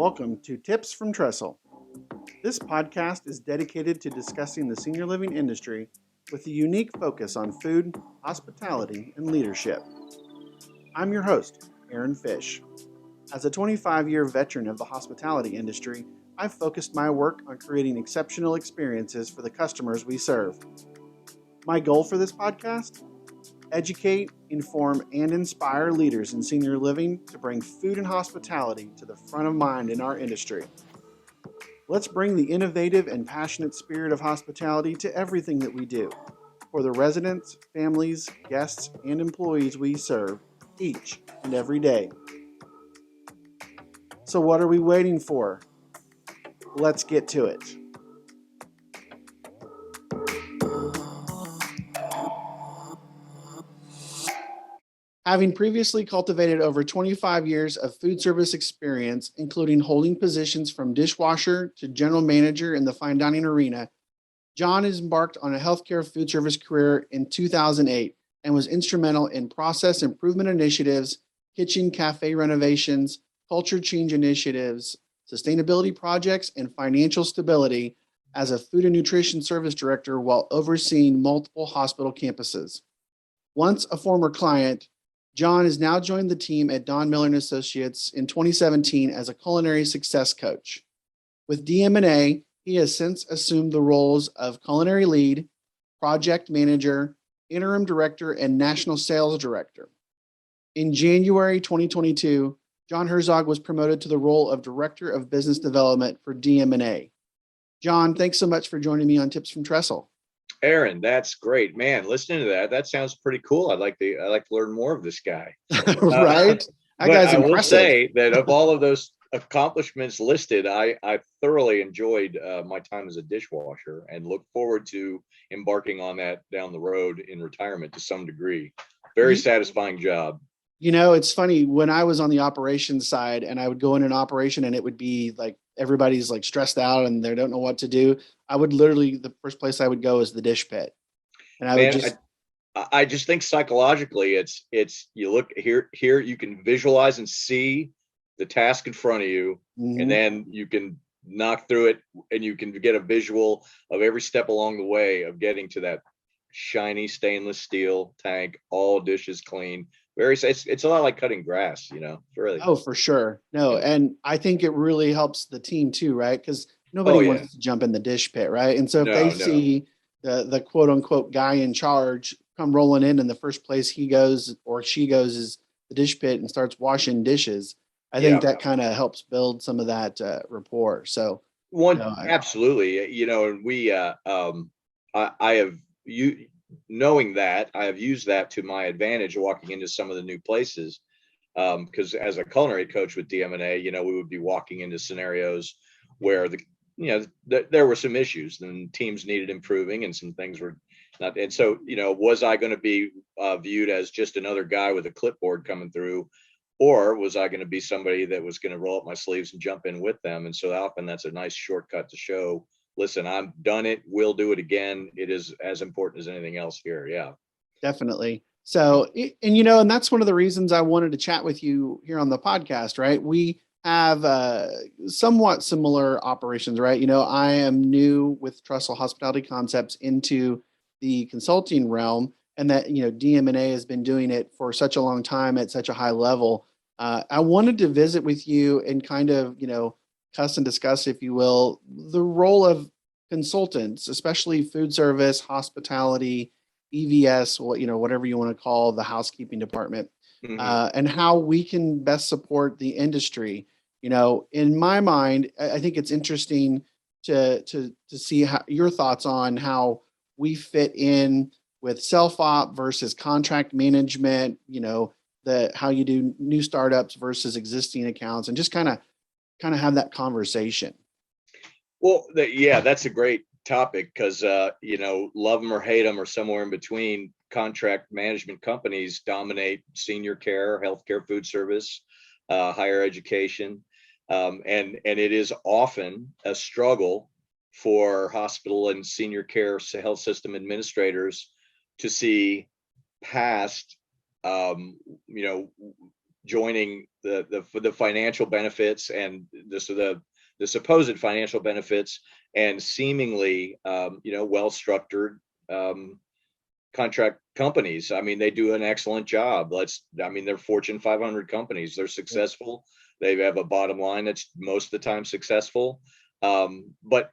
Welcome to Tips from Trestle. This podcast is dedicated to discussing the senior living industry with a unique focus on food, hospitality, and leadership. I'm your host, Aaron Fish. As a 25-year veteran of the hospitality industry, I've focused my work on creating exceptional experiences for the customers we serve. My goal for this podcast? Educate, inform, and inspire leaders in senior living to bring food and hospitality to the front of mind in our industry. Let's bring the innovative and passionate spirit of hospitality to everything that we do for the residents, families, guests, and employees we serve each and every day. So what are we waiting for? Let's get to it. Having previously cultivated over 25 years of food service experience, including holding positions from dishwasher to general manager in the fine dining arena, John has embarked on a healthcare food service career in 2008 and was instrumental in process improvement initiatives, kitchen cafe renovations, culture change initiatives, sustainability projects, and financial stability as a food and nutrition service director while overseeing multiple hospital campuses. Once a former client, John has now joined the team at Don Miller & Associates in 2017 as a culinary success coach. With DM&A, he has since assumed the roles of culinary lead, project manager, interim director, and national sales director. In January 2022, John Herzog was promoted to the role of director of business development for DM&A. John, thanks so much for joining me on Tips from Trestle. Aaron, that's great, man. Listening to that sounds pretty cool. I'd like to learn more of this guy. Right? That guy's I impressive. will say that of all of those accomplishments listed, I thoroughly enjoyed my time as a dishwasher and look forward to embarking on that down the road in retirement to some degree. Very satisfying job. You know, it's funny, when I was on the operations side and I would go in an operation and it would be like everybody's like stressed out and they don't know what to do, I would literally, the first place I would go is the dish pit. And I just think psychologically it's you look here you can visualize and see the task in front of you, and then you can knock through it and you can get a visual of every step along the way of getting to that shiny stainless steel tank, all dishes clean. It's a lot like cutting grass, really. Oh, for sure. No, and I think it really helps the team too, right? Because nobody wants to jump in the dish pit, right? And so if they see the quote unquote guy in charge come rolling in and the first place he goes or she goes is the dish pit and starts washing dishes, I think that kind of helps build some of that rapport. So absolutely, and we I have knowing that I have used that to my advantage walking into some of the new places, because as a culinary coach with DM&A, we would be walking into scenarios where there were some issues and teams needed improving and some things were not. And so, was I going to be viewed as just another guy with a clipboard coming through, or was I going to be somebody that was going to roll up my sleeves and jump in with them? And so often that's a nice shortcut to show, listen, I've done it. We'll do it again. It is as important as anything else here. Yeah, definitely. So, and that's one of the reasons I wanted to chat with you here on the podcast, right? We have somewhat similar operations, right? I am new with Trestle Hospitality Concepts into the consulting realm, and that, DM&A has been doing it for such a long time at such a high level. I wanted to visit with you and kind of, cuss and discuss, if you will, the role of consultants, especially food service, hospitality, EVS, whatever you want to call the housekeeping department, and how we can best support the industry. In my mind, I think it's interesting to see how your thoughts on how we fit in with self-op versus contract management, how you do new startups versus existing accounts, and just kind of have that conversation. Well, that's a great topic because, love them or hate them or somewhere in between, contract management companies dominate senior care, healthcare, food service, higher education. And it is often a struggle for hospital and senior care health system administrators to see past, joining the financial benefits and the supposed financial benefits and seemingly well structured contract companies. I mean, they do an excellent job. They're Fortune 500 companies. They're successful. They have a bottom line that's most of the time successful. But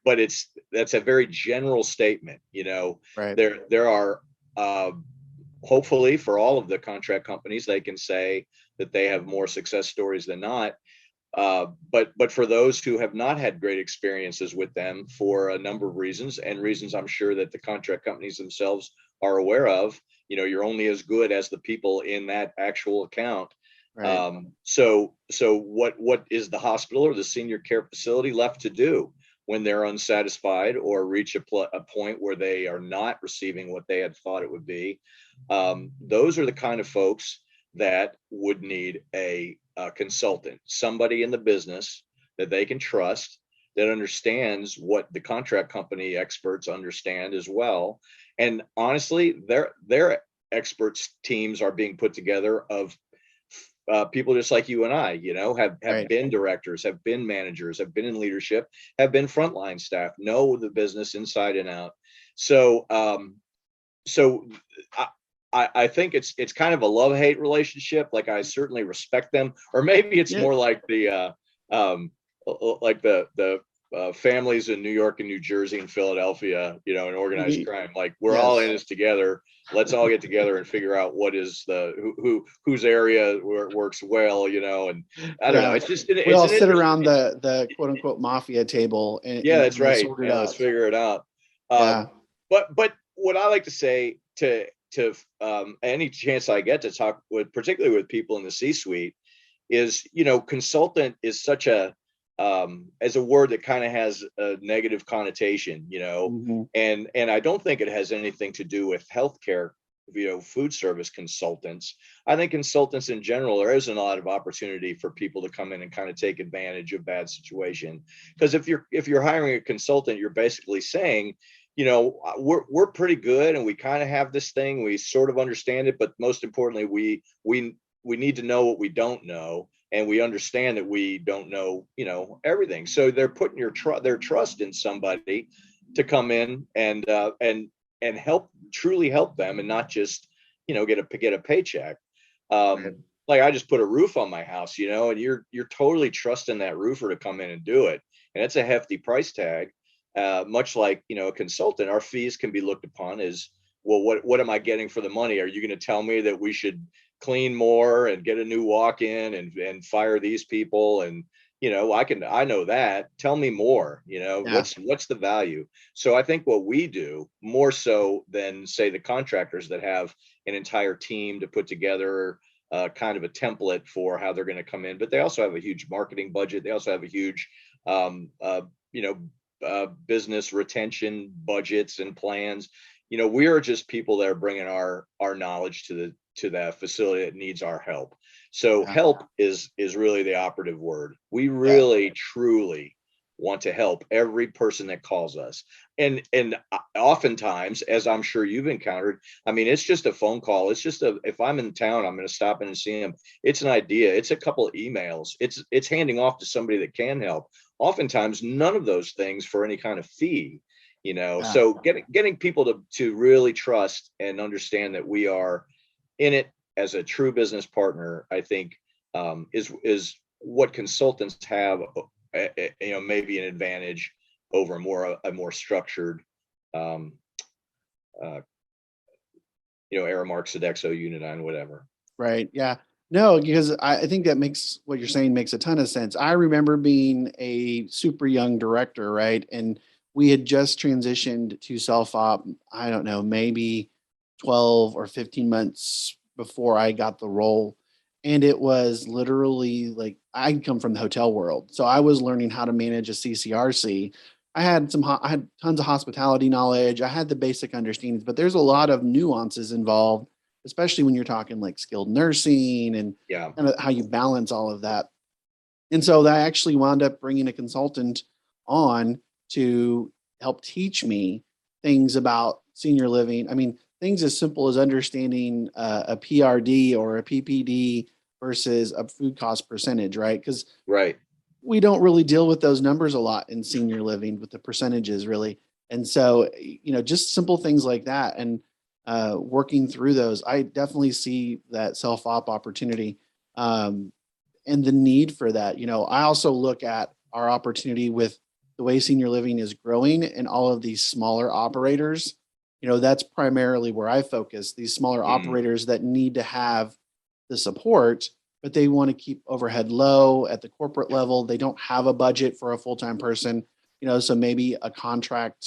that's a very general statement. Right. There are hopefully for all of the contract companies, they can say that they have more success stories than not. But for those who have not had great experiences with them for a number of reasons, and reasons I'm sure that the contract companies themselves are aware of, you're only as good as the people in that actual account. Right. So what is the hospital or the senior care facility left to do when they're unsatisfied or reach a point where they are not receiving what they had thought it would be? Those are the kind of folks that would need a consultant, somebody in the business that they can trust, that understands what the contract company experts understand as well. And honestly, their experts teams are being put together of people just like you and I, have Right. been directors, have been managers, have been in leadership, have been frontline staff, know the business inside and out. So, so I think it's kind of a love-hate relationship. Like, I certainly respect them, or maybe it's Yeah. more like the families in New York and New Jersey and Philadelphia, in organized crime. Like, we're all in Yes. this together. Let's all get together and figure out what is whose area where it works well, and I don't know. Yeah. It's just We it's all an sit interesting. around the quote unquote mafia table Yeah, that's and right. sort it Yeah, let's out. figure it out. Yeah. But what I like to say to any chance I get to talk with, particularly with people in the C-suite, is consultant is such a as a word that kind of has a negative connotation, Hmm. and I don't think it has anything to do with healthcare. Food service consultants. I think consultants in general, there isn't a lot of opportunity for people to come in and kind of take advantage of bad situation. Because if you're hiring a consultant, you're basically saying, we're pretty good and we kind of have this thing, we sort of understand it, but most importantly, we need to know what we don't know, and we understand that we don't know, everything. So they're putting their trust in somebody to come in and truly help them, and not just get a paycheck. Right. Like, I just put a roof on my house, and you're totally trusting that roofer to come in and do it, and it's a hefty price tag. Much like a consultant, our fees can be looked upon as, well, what am I getting for the money? Are you going to tell me that we should clean more and get a new walk-in and fire these people? And I know that. Tell me more. Yeah. What's the value? So I think what we do, more so than say the contractors that have an entire team to put together kind of a template for how they're going to come in, but they also have a huge marketing budget. They also have a huge business retention budgets and plans. We are just people that are bringing our knowledge to that facility that needs our help. So Yeah. help is really the operative word. We Yeah. really truly want to help every person that calls us. And oftentimes, as I'm sure you've encountered, I mean, it's just a phone call. It's just if I'm in town, I'm going to stop in and see him. It's an idea. It's a couple of emails. It's handing off to somebody that can help. Oftentimes, none of those things for any kind of fee. Yeah. So getting people to really trust and understand that we are in it as a true business partner, I think, is what consultants have, maybe an advantage over a more structured, um, uh, Aramark, Sodexo, Unidine, whatever. Right. Yeah. No, because I think that makes what you're saying makes a ton of sense. I remember being a super young director, right? And we had just transitioned to self-op, I don't know, maybe 12 or 15 months before I got the role. And it was literally like I come from the hotel world. So I was learning how to manage a CCRC. I had tons of hospitality knowledge. I had the basic understandings, but there's a lot of nuances involved, especially when you're talking like skilled nursing and Yeah. kind of how you balance all of that. And so I actually wound up bringing a consultant on to help teach me things about senior living. I mean, things as simple as understanding a PRD or a PPD versus a food cost percentage, right? Because Right. we don't really deal with those numbers a lot in senior living with the percentages really. And so, just simple things like that and working through those, I definitely see that self-op opportunity and the need for that. I also look at our opportunity with the way senior living is growing and all of these smaller operators. That's primarily where I focus, these smaller Mm. operators that need to have the support, but they want to keep overhead low at the corporate level. They don't have a budget for a full-time person, so maybe a contract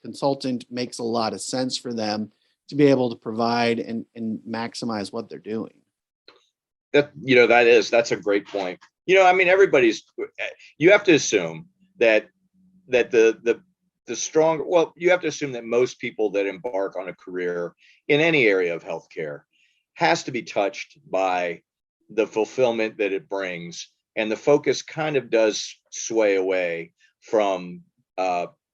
consultant makes a lot of sense for them to be able to provide and maximize what they're doing. That's a great point. I mean, you have to assume that the strong, well, you have to assume that most people that embark on a career in any area of healthcare has to be touched by the fulfillment that it brings, and the focus kind of does sway away from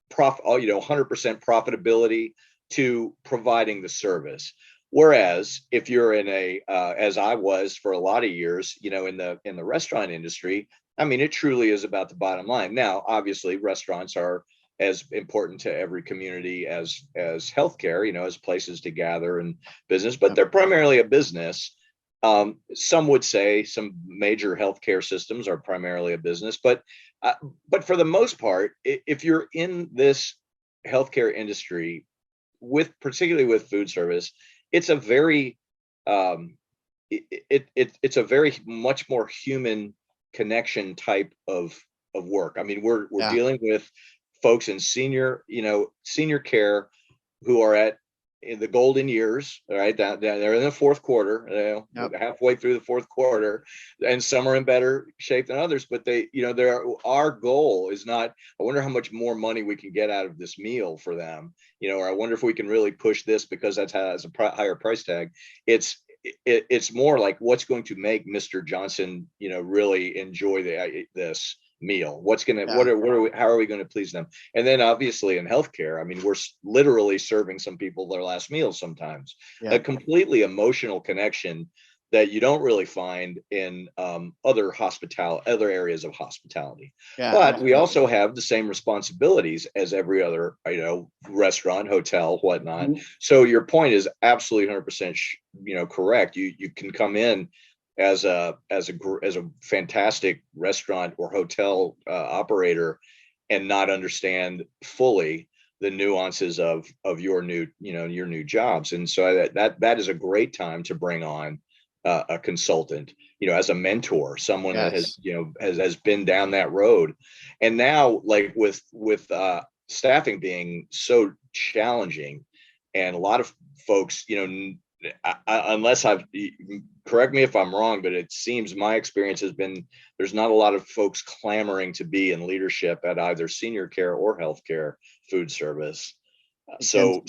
profit, 100% profitability to providing the service. Whereas if you're in as I was for a lot of years, in the restaurant industry, I mean, it truly is about the bottom line. Now, obviously, restaurants are as important to every community as healthcare, as places to gather and business, but they're primarily a business. Some would say some major healthcare systems are primarily a business, but for the most part, if you're in this healthcare industry, particularly with food service, it's a very it's a very much more human connection type of work. I mean, we're Yeah. dealing with folks in senior care who are in the golden years, right? They're in the fourth quarter, Yep. halfway through the fourth quarter, and some are in better shape than others. But our goal is not, I wonder how much more money we can get out of this meal for them, or I wonder if we can really push this because that has a higher price tag. It's more like what's going to make Mr. Johnson, really enjoy this meal. Yeah. How are we going to please them? And then obviously in healthcare, I mean, we're literally serving some people their last meal sometimes. A Yeah. completely emotional connection that you don't really find in other areas of hospitality. Yeah. But we Absolutely. also have the same responsibilities as every other, restaurant, hotel, whatnot. Mhm. So your point is absolutely 100%, correct. You can come in as a fantastic restaurant or hotel operator and not understand fully the nuances of your new jobs. And so that is a great time to bring on a consultant, as a mentor, someone that has Yes. has been down that road. And now, like with staffing being so challenging, and a lot of folks, unless correct me if I'm wrong, but it seems my experience has been there's not a lot of folks clamoring to be in leadership at either senior care or healthcare food service. Yeah. So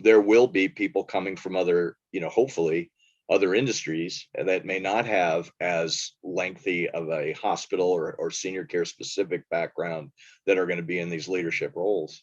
there will be people coming from other, hopefully other industries that may not have as lengthy of a hospital or senior care specific background that are going to be in these leadership roles.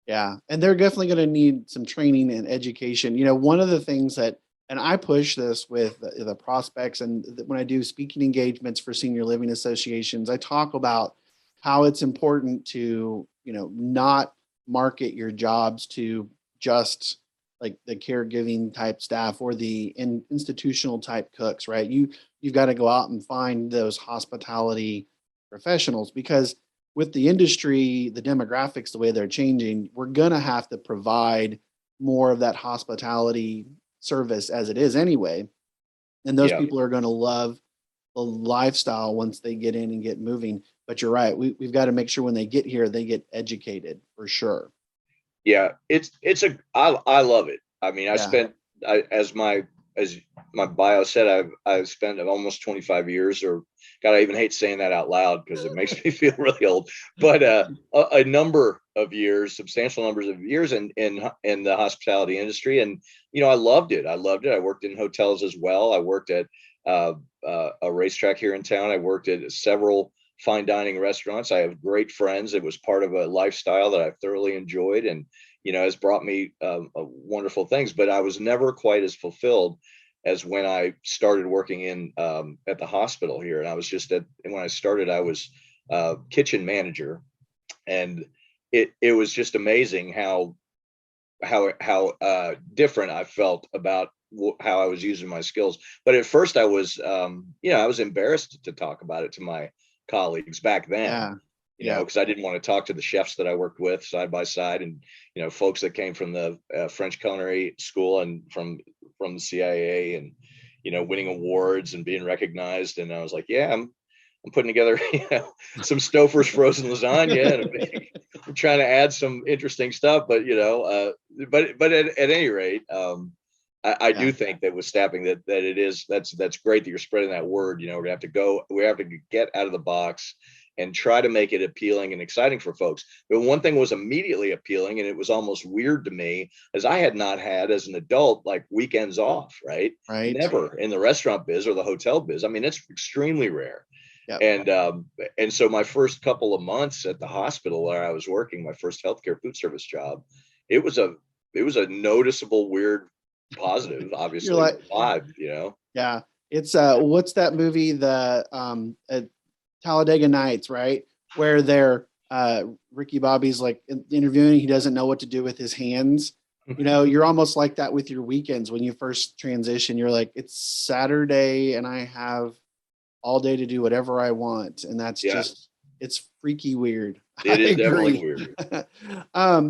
Yeah, and they're definitely going to need some training and education. One of the things that, and I push this with the prospects, and when I do speaking engagements for senior living associations, I talk about how it's important to, not market your jobs to just like the caregiving type staff or the institutional type cooks, right? You've got to go out and find those hospitality professionals because with the industry, the demographics, the way they're changing, we're going to have to provide more of that hospitality service as it is anyway. And those Yeah. people are going to love the lifestyle once they get in and get moving. But you're right. We've got to make sure when they get here, they get educated for sure. Yeah, I love it. I mean, Yeah. as my bio said, I've spent almost 25 years, or God, I even hate saying that out loud because it makes me feel really old. But a number of years, substantial numbers of years in the hospitality industry, and I loved it. I loved it. I worked in hotels as well. I worked at a racetrack here in town. I worked at several fine dining restaurants. I have great friends. It was part of a lifestyle that I thoroughly enjoyed, and has brought me wonderful things. But I was never quite as fulfilled as when I started working in at the hospital here. And I was and when I started, I was kitchen manager, and it was just amazing how different I felt about how I was using my skills. But at first I was, I was embarrassed to talk about it to my colleagues back then, Yeah. Yeah. because I didn't want to talk to the chefs that I worked with side by side, and, folks that came from the French culinary school and from the CIA, and, winning awards and being recognized. And I was like, yeah, I'm putting together, some Stouffer's frozen lasagna, and I'm trying to add some interesting stuff. But but at any rate, I Yeah. do think that with staffing, that's great that you're spreading that word. We have to get out of the box and try to make it appealing and exciting for folks. But one thing was immediately appealing, and it was almost weird to me, as I had not had as an adult like weekends off, right? Right. Never in the restaurant biz or the hotel biz. I mean, it's extremely rare. Yep. And so my first couple of months at the hospital where I was working, my first healthcare food service job, it was a noticeable weird positive, You're obviously, like, vibe. yeah. It's what's that movie? The Talladega Nights, right? Where they're Ricky Bobby's like interviewing, he doesn't know what to do with his hands. You're almost like that with your weekends when you first transition. You're like, it's Saturday and I have all day to do whatever I want. And that's Yeah, it's freaky weird. I it is definitely agree. weird.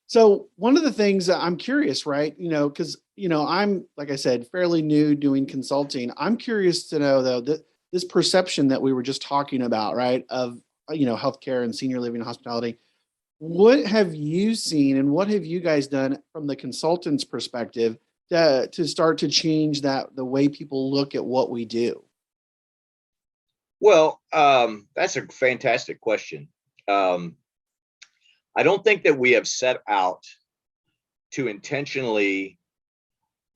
So one of the things that I'm curious, right? Because, I'm, like I said, fairly new doing consulting. I'm curious to know though, that this perception that we were just talking about, right? Of, healthcare and senior living and hospitality. What have you seen and what have you guys done from the consultant's perspective to start to change the way people look at what we do? Well, that's a fantastic question. I don't think that we have set out to intentionally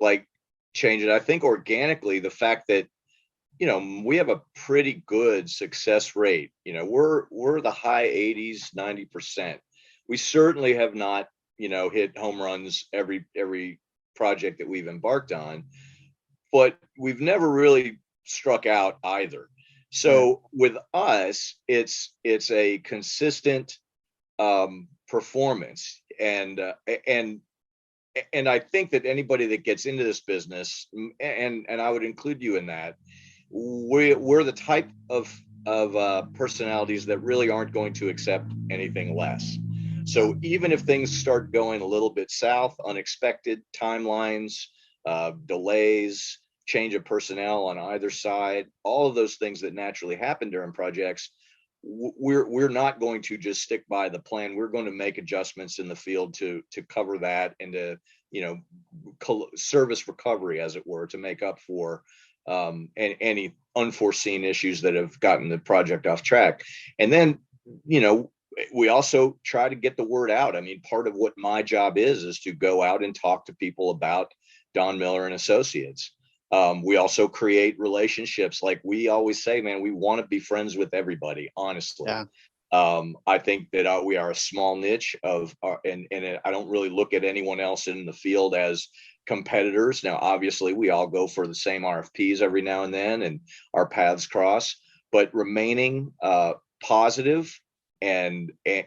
like change it. I think organically, the fact that we have a pretty good success rate. We're the high 80s, 90%. We certainly have not, hit home runs every project that we've embarked on, but we've never really struck out either. Right. So with us, it's a consistent performance, and I think that anybody that gets into this business, and I would include you in that, we're the type of personalities that really aren't going to accept anything less. So even if things start going a little bit south, unexpected timelines, delays, change of personnel on either side, all of those things that naturally happen during projects, we're not going to just stick by the plan. We're going to make adjustments in the field to cover that, and to service recovery, as it were, to make up for any unforeseen issues that have gotten the project off track. And then we also try to get the word out. I mean, part of what my job is to go out and talk to people about Don Miller and Associates. We also create relationships. Like we always say, man, we want to be friends with everybody, honestly. Yeah. I think that we are a small niche and I don't really look at anyone else in the field as competitors. Now, obviously, we all go for the same RFPs every now and then, and our paths cross. But remaining positive, and I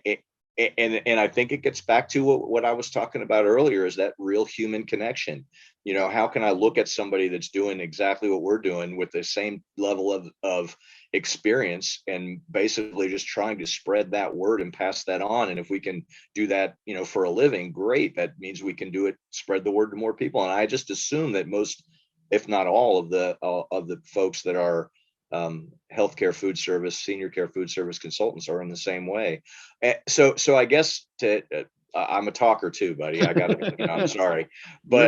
think it gets back to what I was talking about earlier, is that real human connection. How can I look at somebody that's doing exactly what we're doing with the same level of experience, and basically just trying to spread that word and pass that on. And if we can do that, for a living, great. That means we can do it, spread the word to more people. And I just assume that most, if not all of the folks that are healthcare food service, senior care food service consultants are in the same way. So I guess I'm a talker too, buddy. I got to, I'm sorry, You're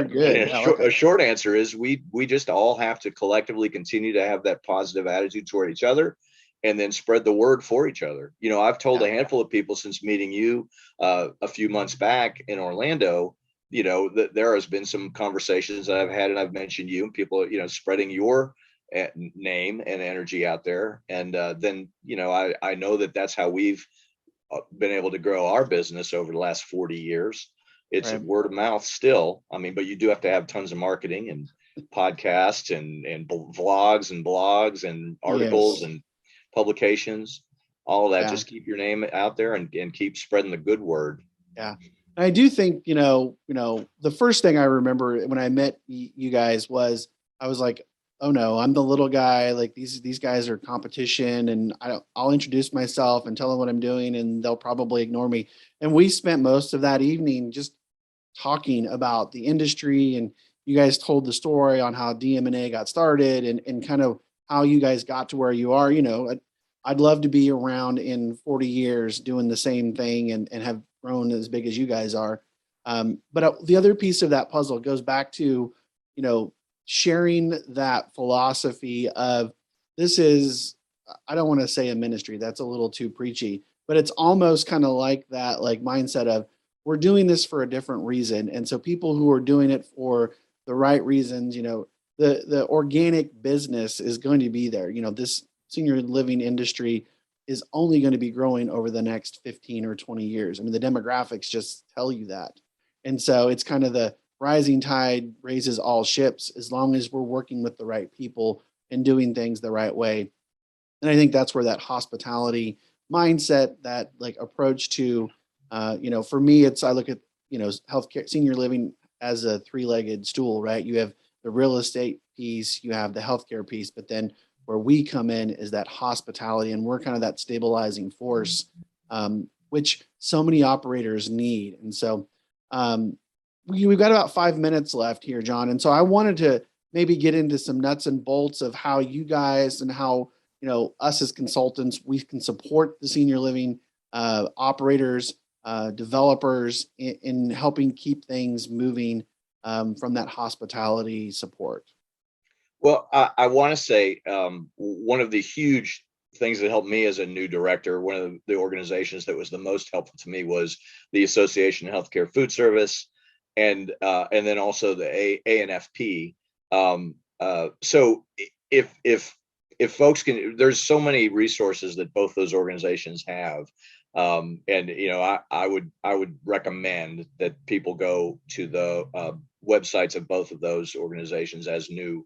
but good. Yeah. a short answer is we just all have to collectively continue to have that positive attitude toward each other, and then spread the word for each other. I've told Yeah. a handful of people since meeting you a few months back in Orlando, that there has been some conversations that I've had, and I've mentioned you, and people, spreading your name and energy out there. And then, I know that that's how we've been able to grow our business over the last 40 years. It's Right. word of mouth still. I mean, but you do have to have tons of marketing podcasts and vlogs and blogs and articles Yes. and publications, all of that. Yeah. Just keep your name out there and keep spreading the good word. Yeah. And I do think, the first thing I remember when I met you guys was I was like, oh no, I'm the little guy. Like these guys are competition, and I'll introduce myself and tell them what I'm doing, and they'll probably ignore me. And we spent most of that evening just talking about the industry, and you guys told the story on how DM&A got started, and kind of how you guys got to where you are. I'd love to be around in 40 years doing the same thing, and have grown as big as you guys are. But the other piece of that puzzle goes back to, you know, sharing that philosophy of this is, I don't want to say a ministry, that's a little too preachy, but it's almost kind of like that, like mindset of we're doing this for a different reason. And so people who are doing it for the right reasons, the organic business is going to be there. This senior living industry is only going to be growing over the next 15 or 20 years. I mean, the demographics just tell you that. And so it's kind of the rising tide raises all ships as long as we're working with the right people and doing things the right way. And I think that's where that hospitality mindset, that like approach to, for me, I look at, healthcare, senior living as a three-legged stool, right? You have the real estate piece, you have the healthcare piece, but then where we come in is that hospitality, and we're kind of that stabilizing force, which so many operators need. And so we've got about 5 minutes left here, John. And so I wanted to maybe get into some nuts and bolts of how you guys and how, us as consultants, we can support the senior living operators, developers in helping keep things moving from that hospitality support. Well, I want to say one of the huge things that helped me as a new director, one of the organizations that was the most helpful to me was the Association of Healthcare Food Service, and then also the ANFP. So if folks can, there's so many resources that both those organizations have. And I would recommend that people go to the websites of both of those organizations as new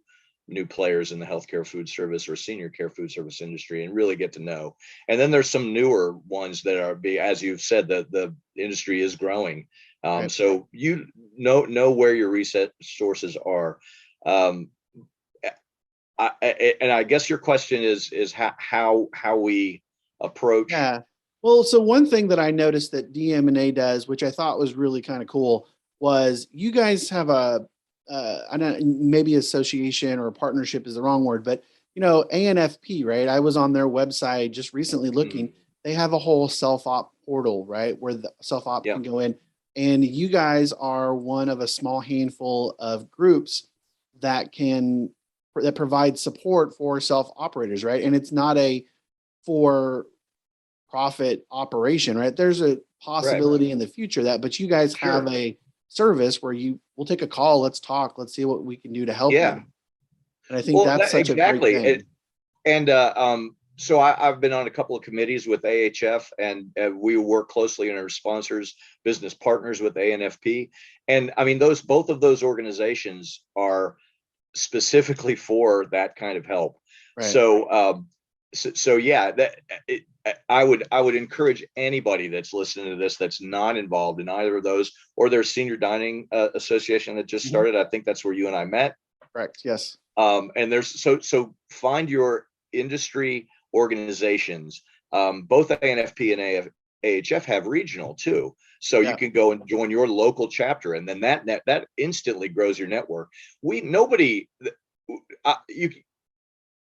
players in the healthcare food service or senior care food service industry, and really get to know. And then there's some newer ones that are, as you've said, the industry is growing. Right. So you know where your resources are. And I guess your question is how we approach. Yeah. Well, so one thing that I noticed that DM&A does, which I thought was really kind of cool, was you guys have I don't, maybe association or partnership is the wrong word, but ANFP, right? I was on their website just recently looking. They have a whole self-op portal, right, where the self-op Yeah. can go in, and you guys are one of a small handful of groups that provide support for self-operators, right? And it's not a for profit operation, right? There's a Right. possibility in the future but you guys have Sure. a service where you will take a call, let's talk, let's see what we can do to help you. Yeah. And I think Well, that's such a great exactly. thing. So I've been on a couple of committees with AHF, and we work closely in our sponsors, business partners with ANFP. And I mean, both of those organizations are specifically for that kind of help. Right. So yeah, I would encourage anybody that's listening to this that's not involved in either of those, or their senior dining association that just Mhm. started. I think that's where you and I met. Correct. Yes. And there's so find your industry organizations. Both ANFP and AHF have regional too, so you Yeah. can go and join your local chapter, and then that instantly grows your network. You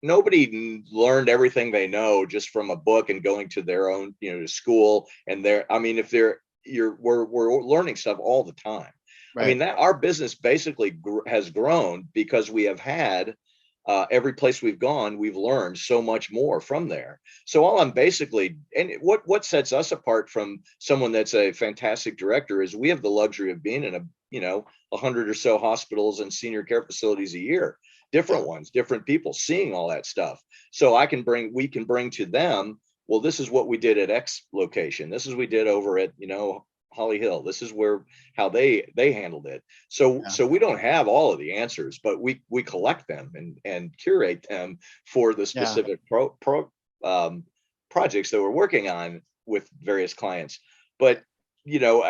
nobody learned everything they know just from a book and going to their own school, and if we're learning stuff all the time. I mean, Right. that our business basically has grown because we have had every place we've gone, we've learned so much more from there. So all I'm basically, and what sets us apart from someone that's a fantastic director is we have the luxury of being in 100 or so hospitals and senior care facilities a year, Yeah. different ones, different people, seeing all that stuff. So we can bring to them, well, this is what we did at X location. This is what we did over at Holly Hill. This is where how they handled it. So Yeah. we don't have all of the answers, but we collect them and curate them for the Yeah. specific um, projects that we're working on with various clients. But you know,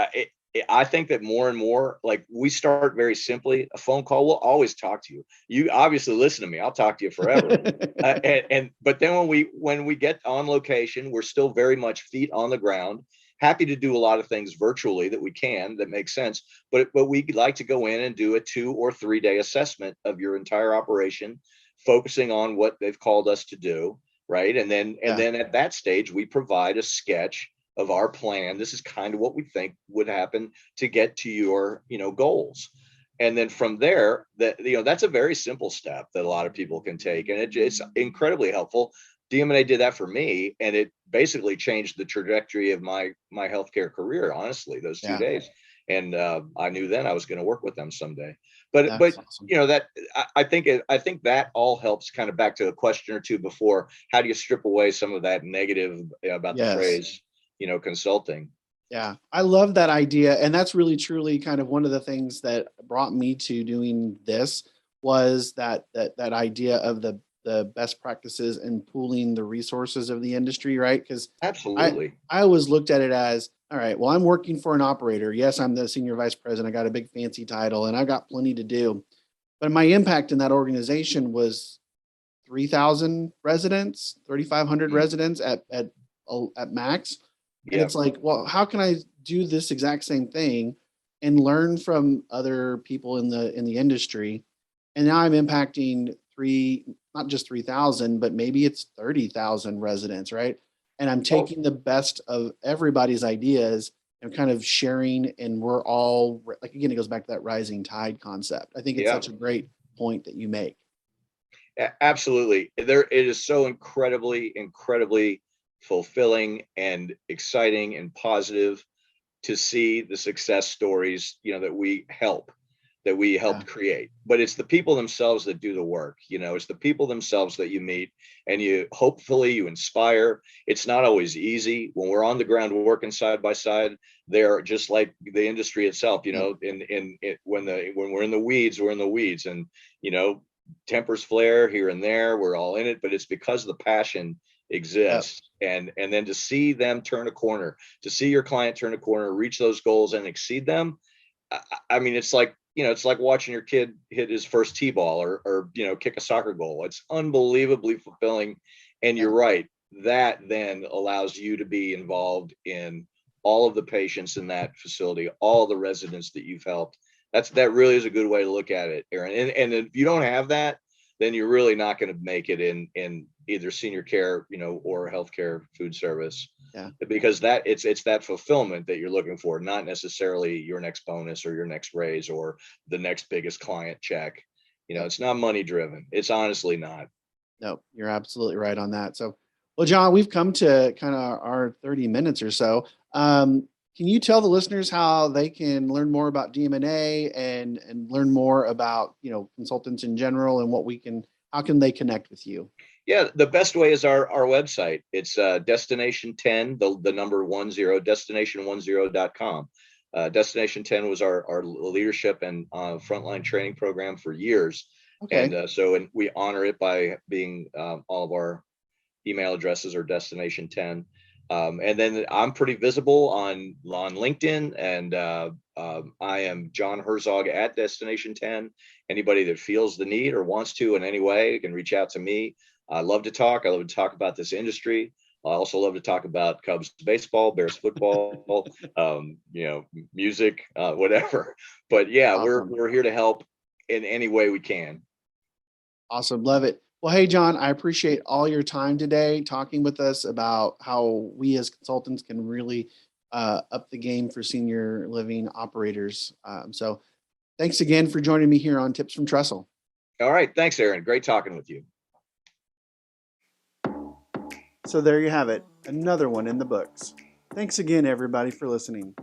I think that more and more, like, we start very simply. A phone call, we'll always talk to you. You obviously listen to me. I'll talk to you forever. And but then when we get on location, we're still very much feet on the ground. Happy to do a lot of things virtually that we can that makes sense. But we like to go in and do a 2 or 3 day assessment of your entire operation, focusing on what they've called us to do, right? Yeah. And then at that stage, we provide a sketch of our plan. This is kind of what we think would happen to get to your, goals. And then from there, that's a very simple step that a lot of people can take, and it's incredibly helpful. DMNA did that for me, and it basically changed the trajectory of my healthcare career. Honestly, those two Yeah. days, and I knew then I was going to work with them someday. But That's awesome. that I think that all helps. Kind of back to a question or two before. How do you strip away some of that negative about the Yes. phrase, consulting? Yeah, I love that idea. And that's really truly kind of one of the things that brought me to doing this was that idea of the best practices and pooling the resources of the industry, right? Because I Absolutely. I always looked at it as, all right, well, I'm working for an operator. Yes, I'm the senior vice president. I got a big fancy title and I got plenty to do. But my impact in that organization was 3,000 residents, 3,500 Mm, residents at max. And yeah. it's like, well, how can I do this exact same thing and learn from other people in the industry? And now I'm impacting not just 3,000, but maybe it's 30,000 residents, right? And I'm Oh, taking the best of everybody's ideas and kind of sharing, and we're all like, again, it goes back to that rising tide concept. I think it's yeah. such a great point that you make. Absolutely. It is so incredibly fulfilling and exciting and positive to see the success stories, that we Yeah. helped create. But it's the people themselves that do the work. It's the people themselves that you meet, and hopefully you inspire. It's not always easy when we're on the ground working side by side. They're just like the industry itself, Yep. when we're in the weeds, we're in the weeds, and you know, tempers flare here and there. We're all in it, but it's because the passion Yep. exists. And then to see them turn a corner, to see your client turn a corner, reach those goals and exceed them. I mean, it's like watching your kid hit his first t-ball, or kick a soccer goal. It's unbelievably fulfilling. And Yeah. you're right, that then allows you to be involved in all of the patients in that facility, all the residents that you've helped. That really is a good way to look at it, Aaron. And if you don't have that, then you're really not going to make it in either senior care, or healthcare food service, Yeah. because it's that fulfillment that you're looking for, not necessarily your next bonus or your next raise or the next biggest client check. Yep. It's not money driven. It's honestly not. No, you're absolutely right on that. So, well, John, we've come to kind of our 30 minutes or so. Can you tell the listeners how they can learn more about DMNA and learn more about, consultants in general and how can they connect with you? Yeah, the best way is our website. It's destination 10, the number 10, destination10.com. Destination 10 was our leadership and frontline training program for years. Okay. And we honor it by being, all of our email addresses are destination 10. And then I'm pretty visible on LinkedIn, and I am John Herzog at Destination 10. Anybody that feels the need or wants to in any way can reach out to me. I love to talk. I love to talk about this industry. I also love to talk about Cubs baseball, Bears football, music, whatever. But yeah, Awesome. we're here to help in any way we can. Awesome. Love it. Well, hey, John, I appreciate all your time today talking with us about how we as consultants can really up the game for senior living operators. So thanks again for joining me here on Tips from Trestle. All right. Thanks, Aaron. Great talking with you. So there you have it, another one in the books. Thanks again, everybody, for listening.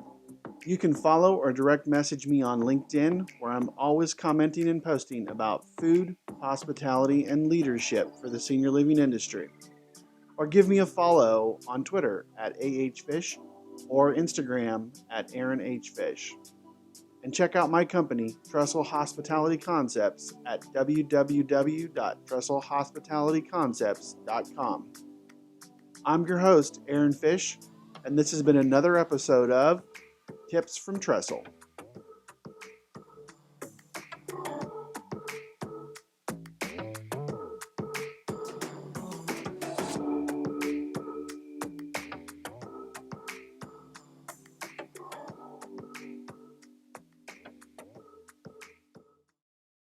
You can follow or direct message me on LinkedIn, where I'm always commenting and posting about food, hospitality, and leadership for the senior living industry. Or give me a follow on Twitter at AHFish or Instagram at Aaron H. Fish. And check out my company, Trestle Hospitality Concepts, at www.trestlehospitalityconcepts.com. I'm your host, Aaron Fish, and this has been another episode of Tips from Trestle.